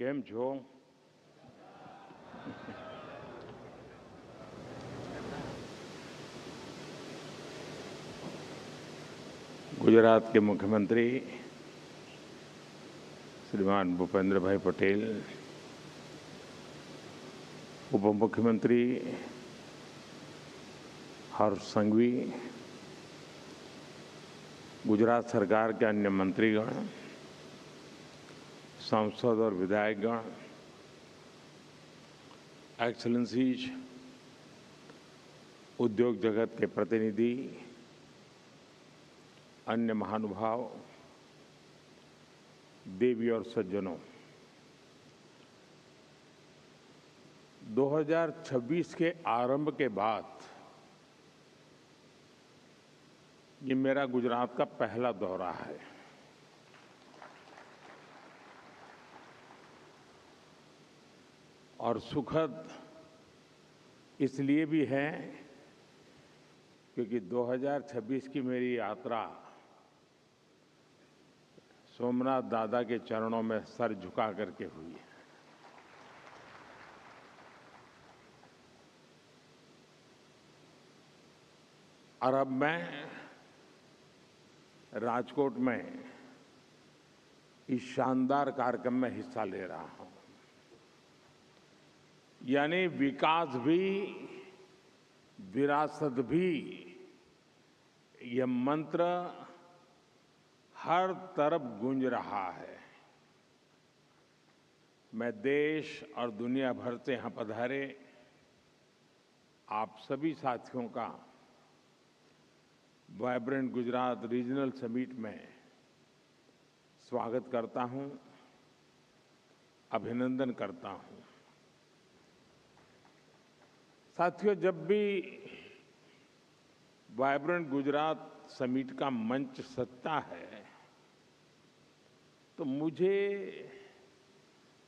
કેમ છો? गुजरात के मुख्यमंत्री श्रीमान भूपेंद्र भाई पटेल, उप मुख्यमंत्री हर्ष संघवी, गुजरात सरकार के अन्य मंत्रीगण, सांसद और विधायकगण, एक्सेलेंसीज, उद्योग जगत के प्रतिनिधि, अन्य महानुभाव, देवी और सज्जनों, 2026 के आरंभ के बाद ये मेरा गुजरात का पहला दौरा है। और सुखद इसलिए भी है क्योंकि 2026 की मेरी यात्रा सोमनाथ दादा के चरणों में सर झुका करके हुई है। और अब मैं राजकोट में इस शानदार कार्यक्रम में हिस्सा ले रहा हूं। यानी विकास भी, विरासत भी, यह मंत्र हर तरफ गूंज रहा है। मैं देश और दुनिया भर से यहां पधारे आप सभी साथियों का वाइब्रेंट गुजरात रीजनल समिट में स्वागत करता हूं, अभिनंदन करता हूं। साथियों, जब भी वाइब्रेंट गुजरात समिट का मंच सजता है तो मुझे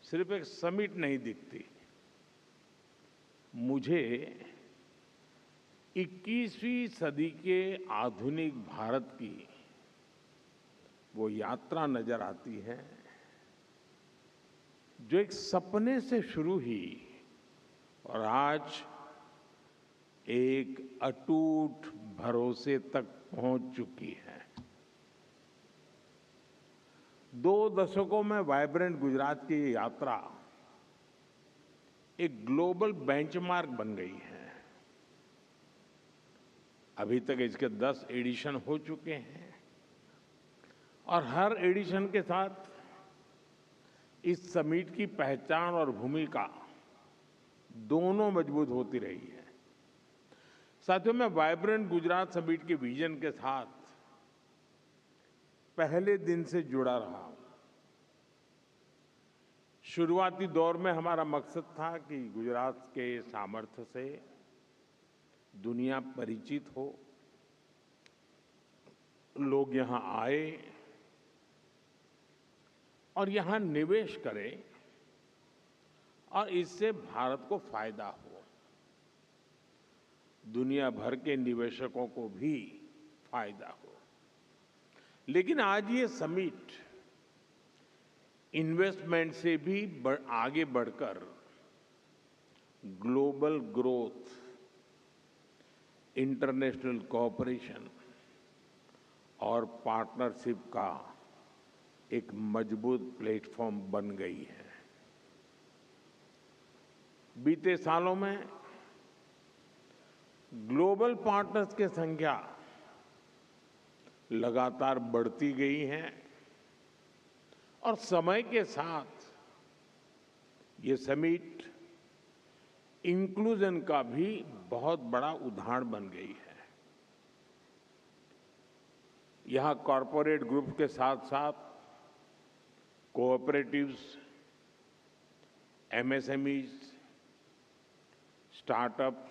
सिर्फ एक समिट नहीं दिखती, मुझे 21वीं सदी के आधुनिक भारत की वो यात्रा नजर आती है जो एक सपने से शुरू हुई और आज एक अटूट भरोसे तक पहुंच चुकी है। 2 दशकों में वाइब्रेंट गुजरात की ये यात्रा एक ग्लोबल बेंचमार्क बन गई है। अभी तक इसके 10 एडिशन हो चुके हैं और हर एडिशन के साथ इस समिट की पहचान और भूमिका दोनों मजबूत होती रही है। साथियों, मैं वाइब्रेंट गुजरात समिट के विजन के साथ पहले दिन से जुड़ा रहा हूं। शुरुआती दौर में हमारा मकसद था कि गुजरात के सामर्थ्य से दुनिया परिचित हो, लोग यहां आए और यहां निवेश करें और इससे भारत को फायदा हो, दुनिया भर के निवेशकों को भी फायदा हो। लेकिन आज ये समिट इन्वेस्टमेंट से भी आगे बढ़कर ग्लोबल ग्रोथ, इंटरनेशनल कोऑपरेशन और पार्टनरशिप का एक मजबूत प्लेटफॉर्म बन गई है। बीते सालों में ग्लोबल पार्टनर्स की संख्या लगातार बढ़ती गई है और समय के साथ ये समिट इंक्लूजन का भी बहुत बड़ा उदाहरण बन गई है। यहां कॉरपोरेट ग्रुप के साथ साथ कोऑपरेटिव्स, एमएसएमईज, स्टार्टअप्स,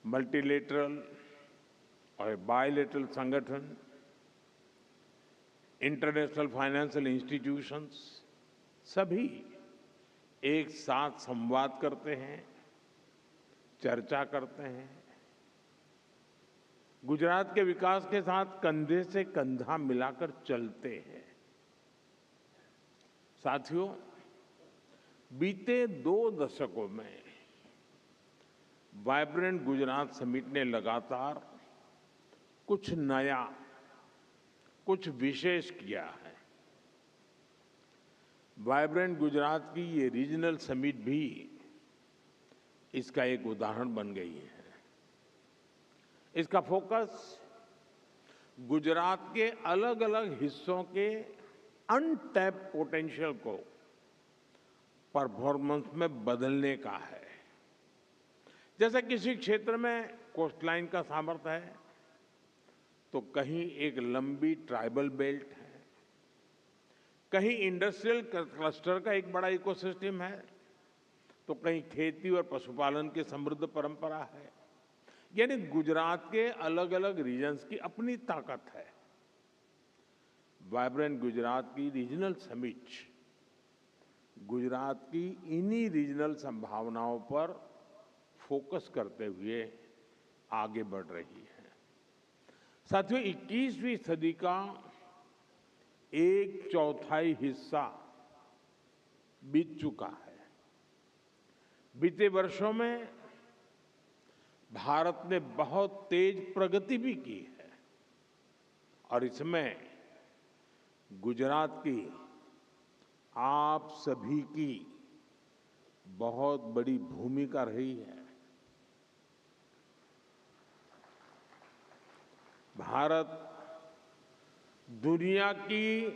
मल्टीलेटरल और बायलेटरल संगठन, इंटरनेशनल फाइनेंशियल इंस्टीट्यूशंस सभी एक साथ संवाद करते हैं, चर्चा करते हैं। गुजरात के विकास के साथ कंधे से कंधा मिलाकर चलते हैं। साथियों, बीते 2 दशकों में वाइब्रेंट गुजरात समिट ने लगातार कुछ नया, कुछ विशेष किया है। वाइब्रेंट गुजरात की ये रीजनल समिट भी इसका एक उदाहरण बन गई है। इसका फोकस गुजरात के अलग अलग हिस्सों के अनटैप पोटेंशियल को परफॉर्मेंस में बदलने का है। जैसे किसी क्षेत्र में कोस्टलाइन का सामर्थ्य है, तो कहीं एक लंबी ट्राइबल बेल्ट है, कहीं इंडस्ट्रियल क्लस्टर का एक बड़ा इकोसिस्टम है, तो कहीं खेती और पशुपालन की समृद्ध परंपरा है। यानी गुजरात के अलग अलग रीजन्स की अपनी ताकत है। वाइब्रेंट गुजरात की रीजनल समिट गुजरात की इन्हीं रीजनल संभावनाओं पर फोकस करते हुए आगे बढ़ रही है। साथियों, 21वीं सदी का 1/4 हिस्सा बीत चुका है। बीते वर्षों में भारत ने बहुत तेज प्रगति भी की है और इसमें गुजरात की आप सभी की बहुत बड़ी भूमिका रही है। भारत दुनिया की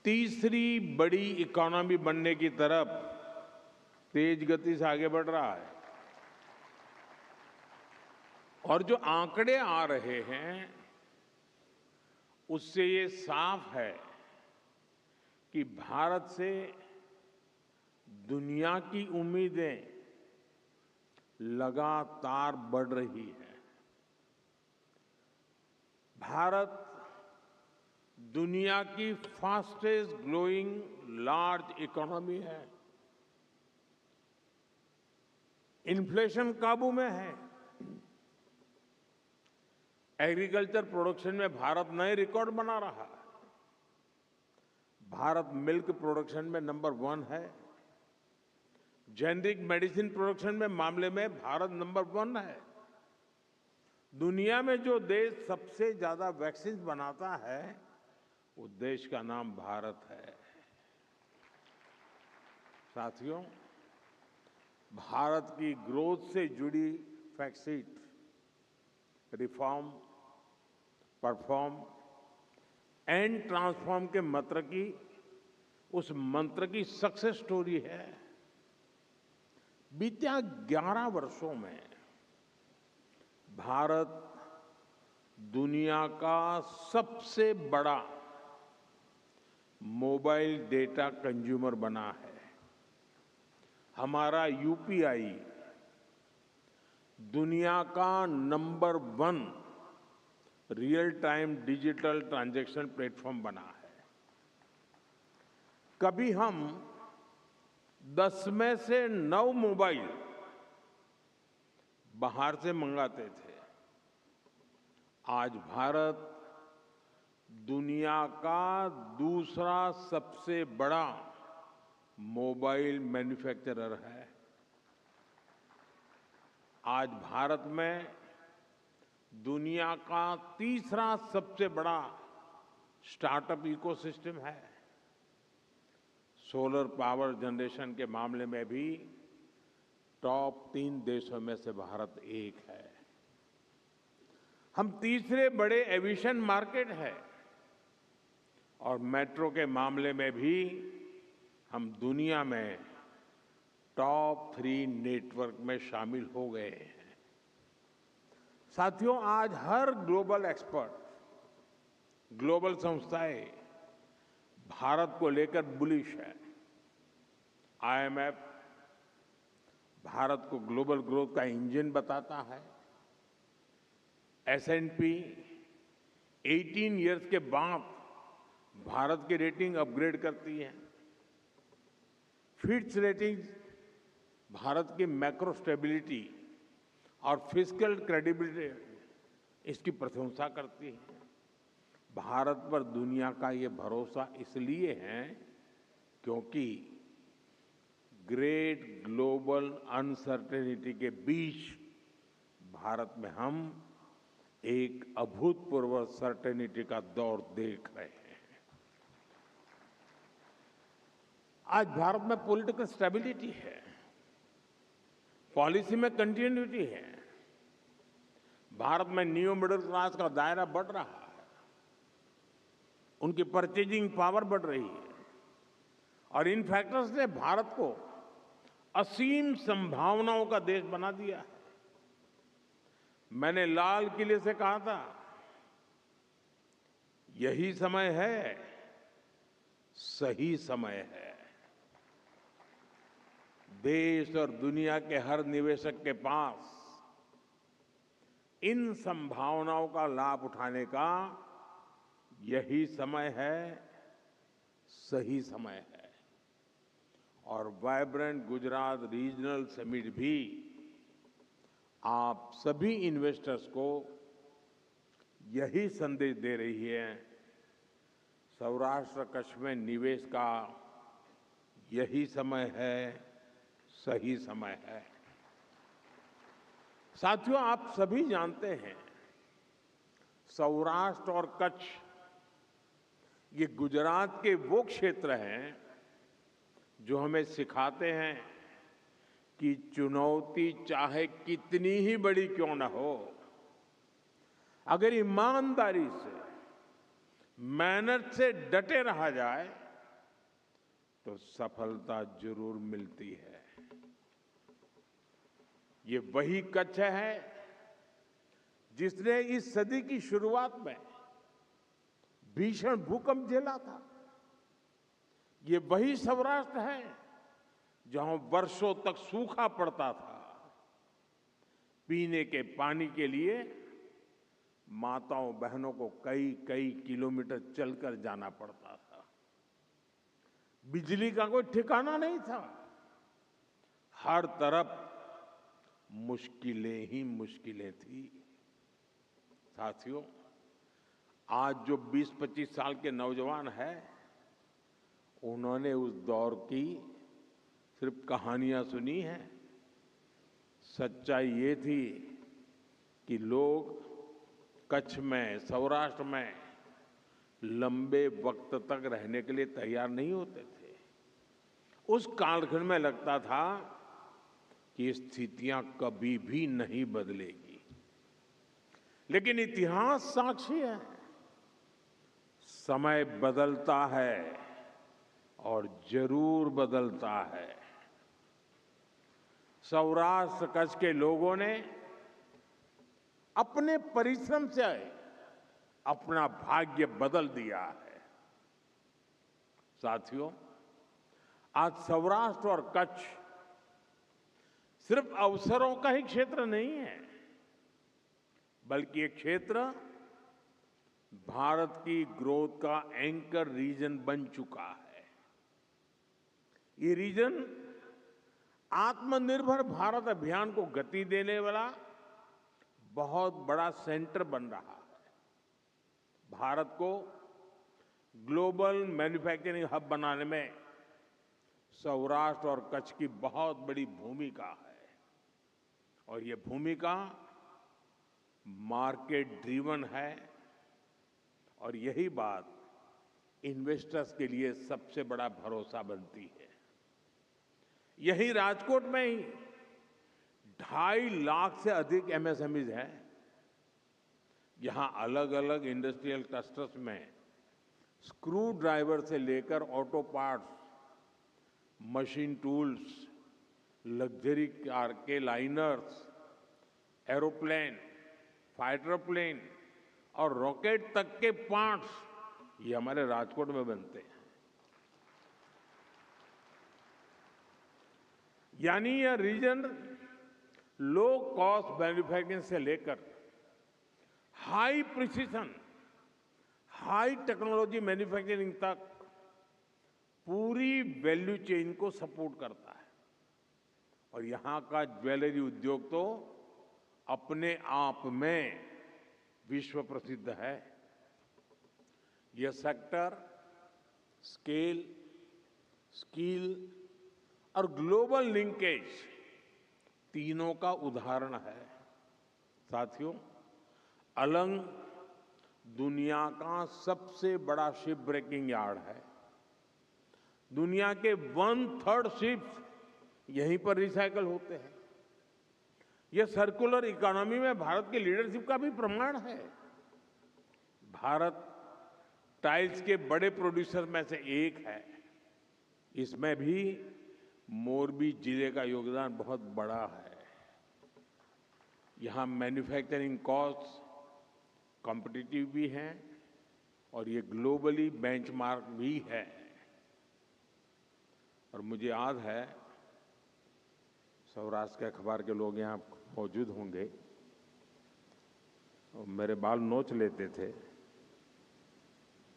तीसरी बड़ी इकोनॉमी बनने की तरफ तेज गति से आगे बढ़ रहा है और जो आंकड़े आ रहे हैं उससे ये साफ है कि भारत से दुनिया की उम्मीदें लगातार बढ़ रही है। भारत दुनिया की फास्टेस्ट ग्रोइंग लार्ज इकोनॉमी है। इन्फ्लेशन काबू में है। एग्रीकल्चर प्रोडक्शन में भारत नए रिकॉर्ड बना रहा है। भारत मिल्क प्रोडक्शन में नंबर 1 है। जेनेरिक मेडिसिन प्रोडक्शन में मामले में भारत नंबर 1 है। दुनिया में जो देश सबसे ज्यादा वैक्सीन बनाता है, वो देश का नाम भारत है। साथियों, भारत की ग्रोथ से जुड़ी fact, reform, perform and transform के मंत्र की, उस मंत्र की सक्सेस स्टोरी है। बीते 11 वर्षों में भारत दुनिया का सबसे बड़ा मोबाइल डेटा कंज्यूमर बना है। हमारा यूपीआई दुनिया का number 1 real time digital transaction platform बना है। कभी हम 10 में से 9 मोबाइल बाहर से मंगाते थे। आज भारत दुनिया का दूसरा सबसे बड़ा मोबाइल मैन्युफैक्चरर है। आज भारत में दुनिया का तीसरा सबसे बड़ा स्टार्टअप इकोसिस्टम है। सोलर पावर जनरेशन के मामले में भी टॉप 3 देशों में से भारत एक है। हम तीसरे बड़े एविएशन मार्केट है और मेट्रो के मामले में भी हम दुनिया में टॉप 3 नेटवर्क में शामिल हो गए हैं। साथियों, आज हर ग्लोबल एक्सपर्ट, ग्लोबल संस्थाएं भारत को लेकर बुलिश है। आईएमएफ भारत को ग्लोबल ग्रोथ का इंजन बताता है। एसएनपी 18 इयर्स के बाद भारत की रेटिंग अपग्रेड करती है। फिच रेटिंग भारत की मैक्रो स्टेबिलिटी और फिस्कल क्रेडिबिलिटी इसकी प्रशंसा करती है। भारत पर दुनिया का ये भरोसा इसलिए है क्योंकि ग्रेट ग्लोबल अनसर्टेनिटी के बीच भारत में हम एक अभूतपूर्व सर्टेनिटी का दौर देख रहे हैं। आज भारत में पॉलिटिकल स्टेबिलिटी है, पॉलिसी में कंटिन्यूटी है, भारत में न्यू मिडिल क्लास का दायरा बढ़ रहा है, उनकी परचेजिंग पावर बढ़ रही है और इन फैक्टर्स ने भारत को असीम संभावनाओं का देश बना दिया है। मैंने लाल किले से कहा था, यही समय है, सही समय है। देश और दुनिया के हर निवेशक के पास इन संभावनाओं का लाभ उठाने का यही समय है, सही समय है। और वाइब्रेंट गुजरात रीजनल समिट भी आप सभी इन्वेस्टर्स को यही संदेश दे रही है। सौराष्ट्र कच्छ में निवेश का यही समय है, सही समय है। साथियों, आप सभी जानते हैं, सौराष्ट्र और कच्छ ये गुजरात के वो क्षेत्र हैं जो हमें सिखाते हैं कि चुनौती चाहे कितनी ही बड़ी क्यों न हो, अगर ईमानदारी से, मेहनत से डटे रहा जाए तो सफलता जरूर मिलती है। ये वही कच्छ है जिसने इस सदी की शुरुआत में भीषण भूकंप झेला था। ये वही सौराष्ट्र है जहां वर्षों तक सूखा पड़ता था। पीने के पानी के लिए माताओं बहनों को कई कई किलोमीटर चलकर जाना पड़ता था। बिजली का कोई ठिकाना नहीं था। हर तरफ मुश्किलें ही मुश्किलें थी। साथियों, आज जो 20-25 साल के नौजवान हैं, उन्होंने उस दौर की सिर्फ कहानियां सुनी हैं। सच्चाई ये थी कि लोग कच्छ में, सौराष्ट्र में लंबे वक्त तक रहने के लिए तैयार नहीं होते थे। उस कालखंड में लगता था कि स्थितियां कभी भी नहीं बदलेगी, लेकिन इतिहास साक्षी है, समय बदलता है और जरूर बदलता है। सौराष्ट्र कच्छ के लोगों ने अपने परिश्रम से अपना भाग्य बदल दिया है। साथियों, आज सौराष्ट्र और कच्छ सिर्फ अवसरों का ही क्षेत्र नहीं है, बल्कि एक क्षेत्र भारत की ग्रोथ का एंकर रीजन बन चुका है। ये रीजन आत्मनिर्भर भारत अभियान को गति देने वाला बहुत बड़ा सेंटर बन रहा है। भारत को ग्लोबल मैन्युफैक्चरिंग हब बनाने में सौराष्ट्र और कच्छ की बहुत बड़ी भूमिका है और ये भूमिका मार्केट ड्रिवन है और यही बात इन्वेस्टर्स के लिए सबसे बड़ा भरोसा बनती है। यही राजकोट में ही 2.5 लाख से अधिक एमएसएमईज हैं। यहां अलग अलग इंडस्ट्रियल क्लस्टर्स में स्क्रू ड्राइवर से लेकर auto parts, machine tools, luxury car के लाइनर्स, एरोप्लेन, फाइटर प्लेन और रॉकेट तक के पार्ट्स ये हमारे राजकोट में बनते हैं। यानी यह रीजन लो कॉस्ट मैन्युफैक्चरिंग से लेकर high precision, high technology manufacturing तक पूरी वैल्यू चेन को सपोर्ट करता है। और यहां का ज्वेलरी उद्योग तो अपने आप में विश्व प्रसिद्ध है। यह सेक्टर स्केल, स्किल और ग्लोबल लिंकेज तीनों का उदाहरण है। साथियों, अलंग दुनिया का सबसे बड़ा शिप ब्रेकिंग यार्ड है। दुनिया के 1/3 शिप्स यहीं पर रिसाइकल होते हैं। यह सर्कुलर इकोनॉमी में भारत की लीडरशिप का भी प्रमाण है। भारत टाइल्स के बड़े प्रोड्यूसर में से एक है। इसमें भी मोरबी जिले का योगदान बहुत बड़ा है। यहां मैन्युफैक्चरिंग कॉस्ट कॉम्पिटिटिव भी हैं और ये ग्लोबली बेंचमार्क भी है। और मुझे याद है, सौराष्ट्र के अखबार के लोग यहाँ मौजूद होंगे और मेरे बाल नोच लेते थे।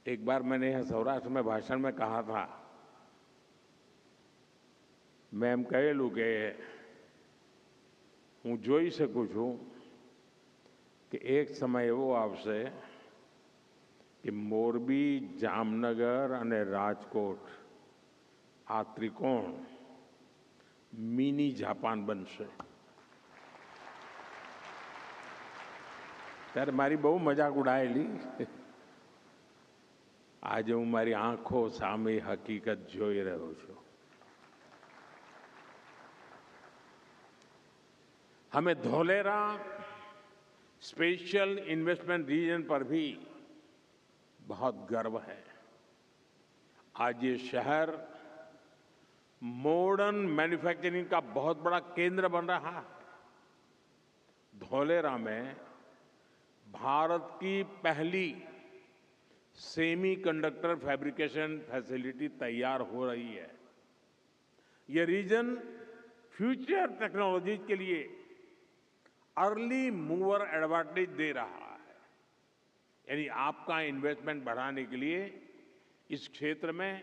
एक बार मैंने यहाँ सौराष्ट्र में भाषण में कहा था, मैं એમ કહેલું કે હું જોઈ શકું છું કે એક સમય એવો આવશે કે મોરબી, જામનગર અને રાજકોટ આ ત્રિકોણ મિની જાપાન બનશે। ત્યારે મારી બહુ મજાક ઉડાયેલી। આજે હું મારી આંખો સામે હકીકત જોઈ રહ્યો છું। हमें धोलेरा स्पेशल इन्वेस्टमेंट रीजन पर भी बहुत गर्व है। आज ये शहर मॉडर्न मैन्युफैक्चरिंग का बहुत बड़ा केंद्र बन रहा है। धोलेरा में भारत की पहली सेमीकंडक्टर फैब्रिकेशन फैसिलिटी तैयार हो रही है। यह रीजन फ्यूचर टेक्नोलॉजी के लिए अर्ली मूवर एडवांटेज दे रहा है। यानी आपका इन्वेस्टमेंट बढ़ाने के लिए इस क्षेत्र में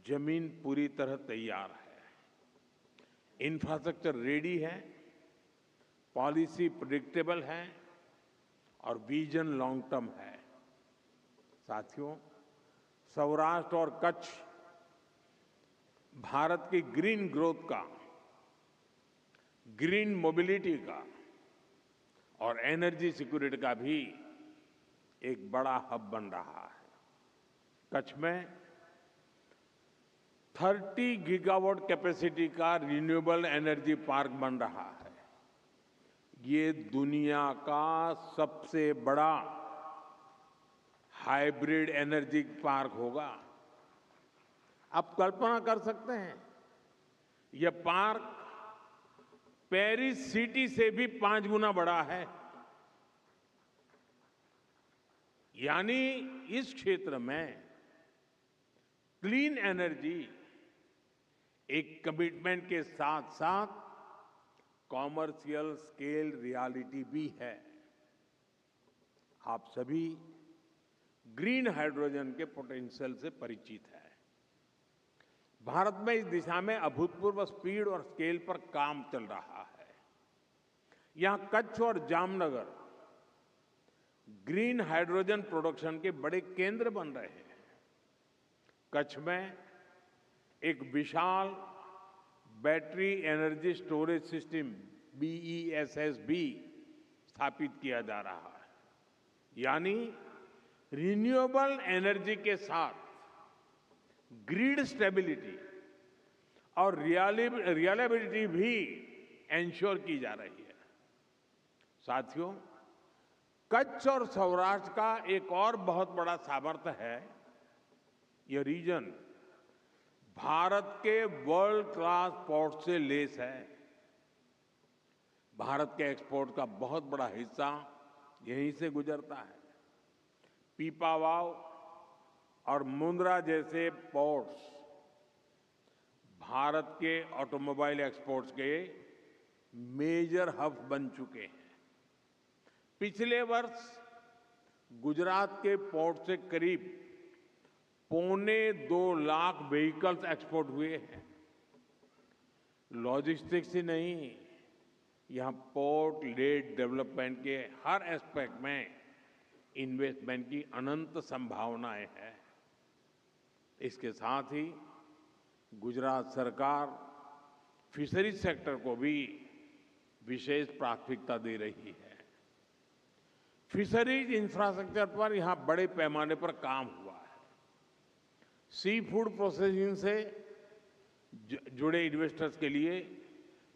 जमीन पूरी तरह तैयार है। इंफ्रास्ट्रक्चर रेडी है, पॉलिसी प्रेडिक्टेबल है और विजन लॉन्ग टर्म है। साथियों, सौराष्ट्र और कच्छ भारत की ग्रीन ग्रोथ का, ग्रीन मोबिलिटी का और एनर्जी सिक्योरिटी का भी एक बड़ा हब बन रहा है। कच्छ में 30 गीगावाट कैपेसिटी का रिन्यूएबल एनर्जी पार्क बन रहा है। ये दुनिया का सबसे बड़ा हाइब्रिड एनर्जी पार्क होगा। आप कल्पना कर सकते हैं, यह पार्क पेरिस सिटी से भी 5 गुना बड़ा है। यानी इस क्षेत्र में क्लीन एनर्जी एक कमिटमेंट के साथ साथ कॉमर्शियल स्केल रियलिटी भी है। आप सभी ग्रीन हाइड्रोजन के पोटेंशियल से परिचित हैं। भारत में इस दिशा में अभूतपूर्व स्पीड और स्केल पर काम चल रहा है। यहां कच्छ और जामनगर ग्रीन हाइड्रोजन प्रोडक्शन के बड़े केंद्र बन रहे हैं। कच्छ में एक विशाल battery energy storage system BESS भी स्थापित किया जा रहा है। यानी रिन्यूएबल एनर्जी के साथ ग्रिड स्टेबिलिटी और रिलायबिलिटी भी एंश्योर की जा रही है। साथियों, कच्छ और सौराष्ट्र का एक और बहुत बड़ा सामर्थ्य है, यह रीजन भारत के वर्ल्ड क्लास पोर्ट से लेस है। भारत के एक्सपोर्ट का बहुत बड़ा हिस्सा यहीं से गुजरता है। पीपावाव और मुंद्रा जैसे पोर्ट्स भारत के ऑटोमोबाइल एक्सपोर्ट्स के मेजर हब बन चुके हैं। पिछले वर्ष गुजरात के पोर्ट से करीब 2.25 लाख व्हीकल्स एक्सपोर्ट हुए हैं। लॉजिस्टिक्स ही नहीं, यहां पोर्ट लेड डेवलपमेंट के हर एस्पेक्ट में इन्वेस्टमेंट की अनंत संभावनाएं हैं। इसके साथ ही गुजरात सरकार फिशरीज सेक्टर को भी विशेष प्राथमिकता दे रही है। फिशरीज इंफ्रास्ट्रक्चर पर यहां बड़े पैमाने पर काम हुआ है। सी फूड प्रोसेसिंग से जुड़े इन्वेस्टर्स के लिए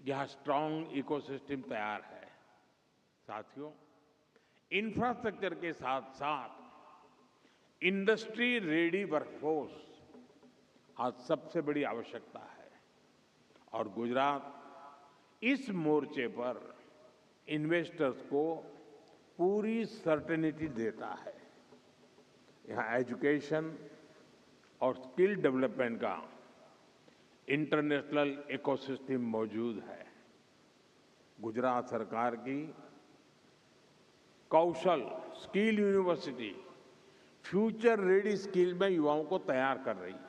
यह स्ट्रांग इकोसिस्टम तैयार है। साथियों, इंफ्रास्ट्रक्चर के साथ साथ इंडस्ट्री रेडी वर्कफोर्स आज सबसे बड़ी आवश्यकता है और गुजरात इस मोर्चे पर इन्वेस्टर्स को पूरी सर्टेनिटी देता है। यहाँ एजुकेशन और स्किल डेवलपमेंट का इंटरनेशनल इकोसिस्टम मौजूद है। गुजरात सरकार की Kaushal skill university future ready skill में युवाओं को तैयार कर रही है।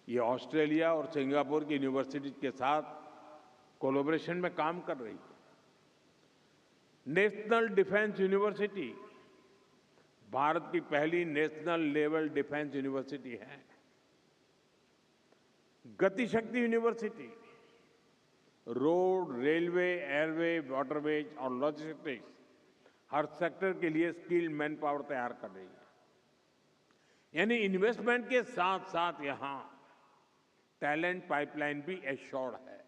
ये ऑस्ट्रेलिया और सिंगापुर की यूनिवर्सिटी के साथ कोलैबोरेशन में काम कर रही है। नेशनल डिफेंस यूनिवर्सिटी भारत की पहली नेशनल लेवल डिफेंस यूनिवर्सिटी है। Gatishakti university road, railway, airway, waterways और लॉजिस्टिक्स हर सेक्टर के लिए स्किल्ड मैन पावर तैयार कर रही है। यानी इन्वेस्टमेंट के साथ साथ यहां टैलेंट पाइपलाइन भी एश्योर्ड है।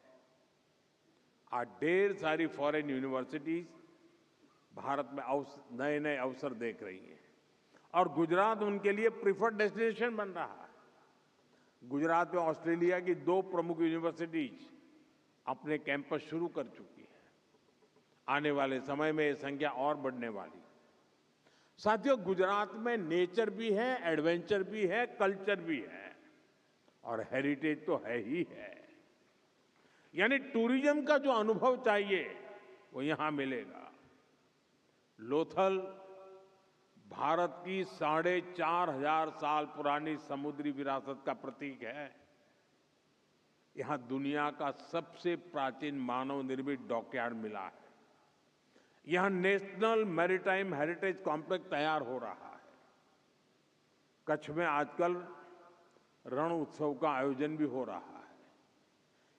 आज ढेर सारी फॉरेन यूनिवर्सिटीज भारत में नए नए अवसर देख रही हैं और गुजरात उनके लिए प्रिफर्ड डेस्टिनेशन बन रहा है। गुजरात में ऑस्ट्रेलिया की 2 प्रमुख यूनिवर्सिटीज अपने कैंपस शुरू कर चुकी है। आने वाले समय में ये संख्या और बढ़ने वाली। साथियों, गुजरात में नेचर भी है, एडवेंचर भी है, कल्चर भी है और हेरिटेज तो है ही है। यानी टूरिज्म का जो अनुभव चाहिए वो यहां मिलेगा। लोथल भारत की 4,500 साल पुरानी समुद्री विरासत का प्रतीक है। यहां दुनिया का सबसे प्राचीन मानव निर्मित डॉकयार्ड मिला है। यहां नेशनल मैरीटाइम हेरिटेज कॉम्प्लेक्स तैयार हो रहा है। कच्छ में आजकल रण उत्सव का आयोजन भी हो रहा है।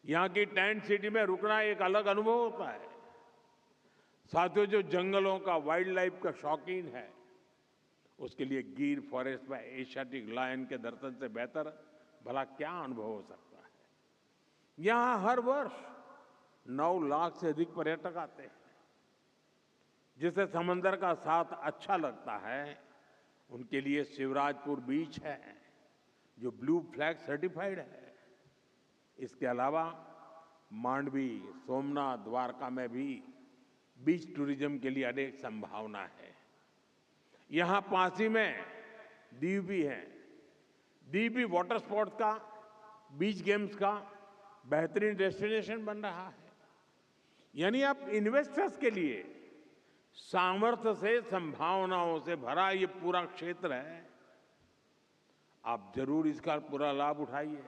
यहां की टेंट सिटी में रुकना एक अलग अनुभव होता है। साथियों, जो जंगलों का, वाइल्ड लाइफ का शौकीन है उसके लिए गिर फॉरेस्ट में एशियाटिक लायन के दर्शन से बेहतर भला क्या अनुभव हो सकता है। यहां हर वर्ष 9 लाख से अधिक पर्यटक आते हैं। जिसे समंदर का साथ अच्छा लगता है उनके लिए शिवराजपुर बीच है जो ब्लू फ्लैग सर्टिफाइड है। इसके अलावा मांडवी, सोमनाथ, द्वारका में भी बीच टूरिज्म के लिए अनेक संभावना है। यहां पासी में दीव भी है। दीव भी वाटर स्पोर्ट्स का, बीच गेम्स का बेहतरीन डेस्टिनेशन बन रहा है। यानी आप इन्वेस्टर्स के लिए सामर्थ्य से, संभावनाओं से भरा ये पूरा क्षेत्र है। आप जरूर इसका पूरा लाभ उठाइए।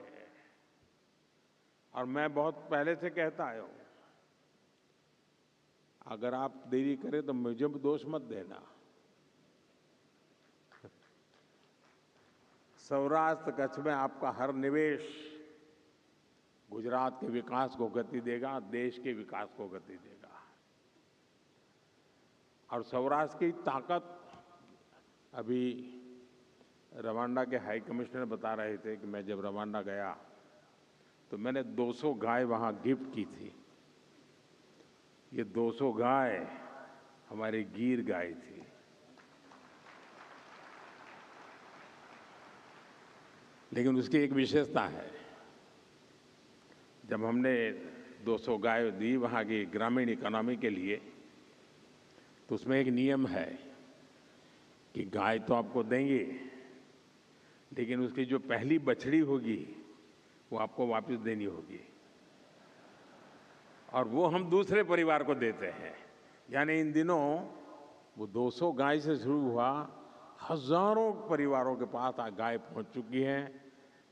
और मैं बहुत पहले से कहता आया हूं, अगर आप देरी करें तो मुझे दोष मत देना। सौराष्ट्र कच्छ में आपका हर निवेश गुजरात के विकास को गति देगा, देश के विकास को गति देगा। और सौराष्ट्र की ताकत, अभी रवांडा के हाई कमिश्नर बता रहे थे कि मैं जब रवांडा गया तो मैंने 200 गाय वहां गिफ्ट की थी। ये 200 गाय हमारी गिर गाय थी। लेकिन उसकी एक विशेषता है, जब हमने 200 गाय दी वहाँ की ग्रामीण इकोनॉमी के लिए, तो उसमें एक नियम है कि गाय तो आपको देंगे, लेकिन उसकी जो पहली बछड़ी होगी वो आपको वापस देनी होगी और वो हम दूसरे परिवार को देते हैं। यानी इन दिनों वो 200 गाय से शुरू हुआ, हजारों परिवारों के पास गाय पहुंच चुकी है।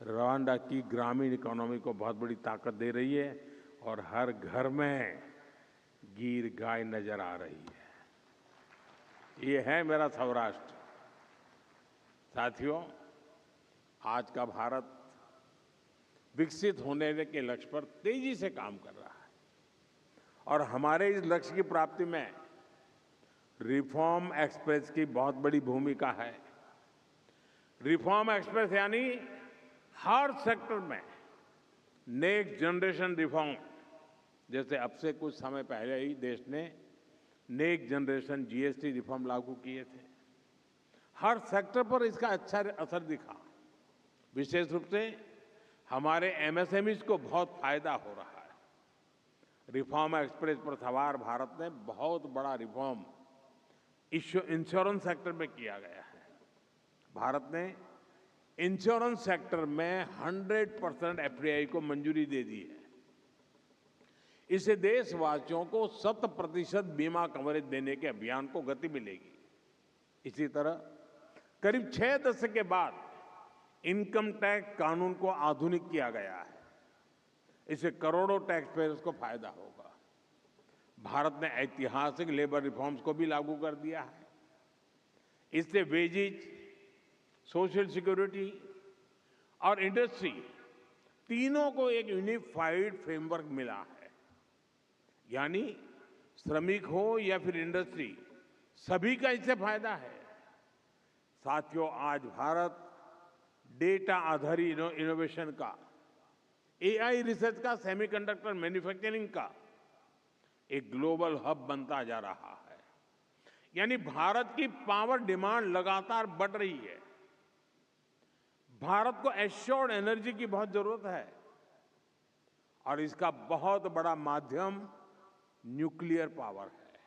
रवांडा की ग्रामीण इकोनॉमी को बहुत बड़ी ताकत दे रही है और हर घर में गिर गाय नजर आ रही है। ये है मेरा सौराष्ट्र। साथियों, आज का भारत विकसित होने के लक्ष्य पर तेजी से काम कर रहा है और हमारे इस लक्ष्य की प्राप्ति में रिफॉर्म एक्सप्रेस की बहुत बड़ी भूमिका है। रिफॉर्म एक्सप्रेस यानी हर सेक्टर में नेक्स्ट जनरेशन रिफॉर्म, जैसे अब से कुछ समय पहले ही देश ने नेक्स्ट जनरेशन जीएसटी रिफॉर्म लागू किए थे। हर सेक्टर पर इसका अच्छा असर दिखा। विशेष रूप से हमारे एमएसएमईज को बहुत फायदा हो रहा है। रिफॉर्म एक्सप्रेस पर सवार भारत ने बहुत बड़ा रिफॉर्म इंश्योरेंस सेक्टर में किया गया है। भारत ने इंश्योरेंस सेक्टर में 100% एफडीआई को मंजूरी दे दी है। इससे देशवासियों को 100% बीमा कवरेज देने के अभियान को गति मिलेगी। इसी तरह करीब 6 दशक के बाद इनकम टैक्स कानून को आधुनिक किया गया है। इससे करोड़ों टैक्स पेयर्स को फायदा होगा। भारत ने ऐतिहासिक लेबर रिफॉर्म्स को भी लागू कर दिया है। इससे वेजेज, सोशल सिक्योरिटी और इंडस्ट्री तीनों को एक यूनिफाइड फ्रेमवर्क मिला है। यानी श्रमिक हो या फिर इंडस्ट्री, सभी का इससे फायदा है। साथियों, आज भारत डेटा आधारित इनोवेशन का, एआई रिसर्च का, सेमीकंडक्टर मैन्युफैक्चरिंग का एक ग्लोबल हब बनता जा रहा है। यानी भारत की पावर डिमांड लगातार बढ़ रही है। भारत को एश्योर्ड एनर्जी की बहुत जरूरत है और इसका बहुत बड़ा माध्यम न्यूक्लियर पावर है।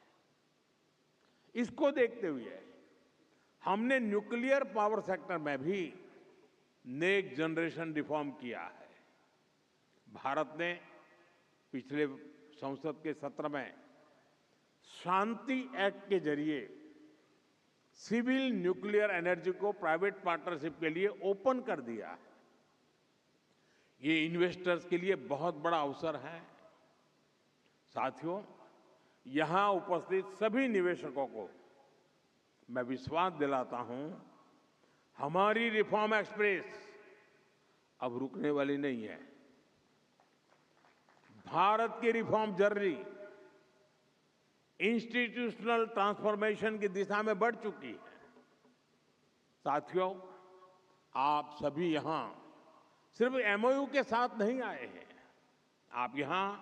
इसको देखते हुए हमने न्यूक्लियर पावर सेक्टर में भी नेक्स्ट जनरेशन रिफॉर्म किया है। भारत ने पिछले संसद के सत्र में शांति एक्ट के जरिए सिविल न्यूक्लियर एनर्जी को प्राइवेट पार्टनरशिप के लिए ओपन कर दिया है। ये इन्वेस्टर्स के लिए बहुत बड़ा अवसर है। साथियों, यहां उपस्थित सभी निवेशकों को मैं विश्वास दिलाता हूं, हमारी रिफॉर्म एक्सप्रेस अब रुकने वाली नहीं है। भारत की रिफॉर्म जर्नी इंस्टीट्यूशनल ट्रांसफॉर्मेशन की दिशा में बढ़ चुकी है। साथियों, आप सभी यहां सिर्फ एमओयू के साथ नहीं आए हैं। आप यहां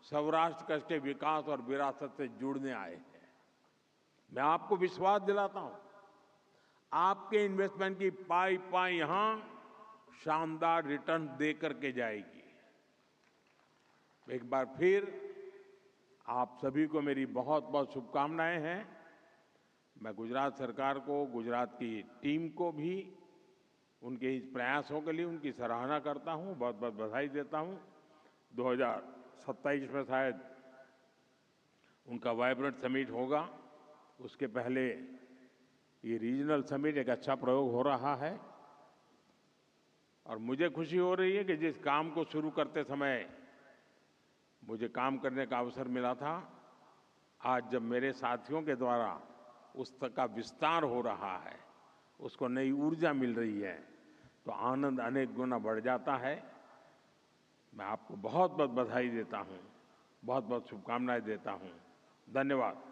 सौराष्ट्र कच्छ के विकास और विरासत से जुड़ने आए हैं। मैं आपको विश्वास दिलाता हूं, आपके इन्वेस्टमेंट की पाई पाई यहां शानदार रिटर्न दे करके जाएगी। एक बार फिर आप सभी को मेरी बहुत बहुत शुभकामनाएं हैं। मैं गुजरात सरकार को, गुजरात की टीम को भी उनके इस प्रयासों के लिए उनकी सराहना करता हूं, बहुत बहुत बधाई देता हूं। 2027 में शायद उनका वाइब्रेंट समिट होगा। उसके पहले ये रीजनल समिट एक अच्छा प्रयोग हो रहा है और मुझे खुशी हो रही है कि जिस काम को शुरू करते समय मुझे काम करने का अवसर मिला था, आज जब मेरे साथियों के द्वारा उस तक का विस्तार हो रहा है, उसको नई ऊर्जा मिल रही है, तो आनंद अनेक गुना बढ़ जाता है। मैं आपको बहुत बहुत बधाई देता हूं, बहुत बहुत शुभकामनाएं देता हूं। धन्यवाद।